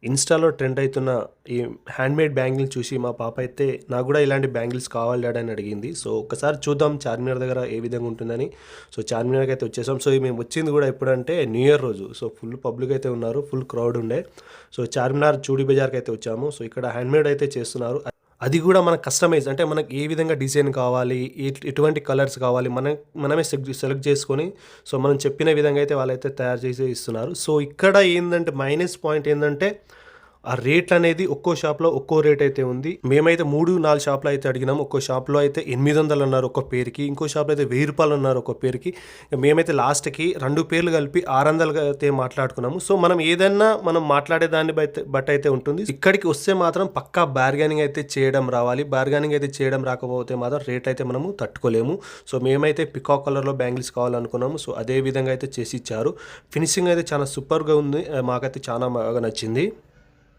ఇన్‌స్టాలో ట్రెండ్ అయితున్న ఈ handmade bangle చూసి మా పాప అయితే నాకు గూడా ఇలాంటి బ్యాంగిల్స్ కావాలి డాడీ అని అడిగింది. సో, ఒక్కసారి చూద్దాం చార్మినార్ దగ్గర ఏ విధంగా ఉంటుందని. సో, చార్మినార్‌కైతే వచ్చేసాం. సో, మేము వచ్చింది గూడా ఎప్పుడంటే న్యూ ఇయర్ రోజు. సో, ఫుల్ పబ్లిక్ అయితే ఉన్నారు. ఫుల్ క్రౌడ్ ఉండే. సో, చార్మినార్ చూడీ బజార్‌కైతే వచ్చాము. సో, ఇక్కడ హ్యాండ్‌మేడ్ అయితే చేస్తున్నారు. అది గూడా మనకు కస్టమైజ్ అంటే మనకి ఏ విధంగా డిజైన్ కావాలి, ఎటువంటి కలర్స్ కావాలి మనమే సెలెక్ట్ చేసుకొని సో, మనం చెప్పిన విధంగా అయితే వాళ్ళైతే తయారు చేసి ఇస్తున్నారు. సో, ఇక్కడ ఏందంటే మైనస్ పాయింట్ ఏందంటే ఆ రేట్లనేది ఒక్కో షాప్‌లో ఒక్కో రేట్ అయితే ఉంది. మేమైతే 3, 4 షాప్‌లో అయితే అడిగినాం. ఒక్కో షాప్‌లో అయితే 800 అన్నారు ఒక్క పేరుకి. ఇంకో షాప్‌లో అయితే రూ. 1000 అన్నారు ఒక్క పేరుకి. మేమైతే లాస్ట్‌కి 2 పేర్లు కలిపి 600గా అయితే మాట్లాడుకున్నాము. సో, మనం మాట్లాడే దాన్ని బట్టయితే ఉంటుంది. ఇక్కడికి వస్తే మాత్రం పక్కా బార్గెనింగ్ అయితే చేయడం రావాలి. బార్గెనింగ్ అయితే చేయడం రాకపోతే మాత్రం రేట్ అయితే మనము తట్టుకోలేము. సో, మేమైతే పికాక్ కలర్‌లో బ్యాంగిల్స్ కావాలనుకున్నాము. సో, అదే విధంగా అయితే చేసి ఇచ్చారు. ఫినిషింగ్ అయితే చాలా సూపర్‌గా ఉంది. మాకైతే చాలా బాగా నచ్చింది.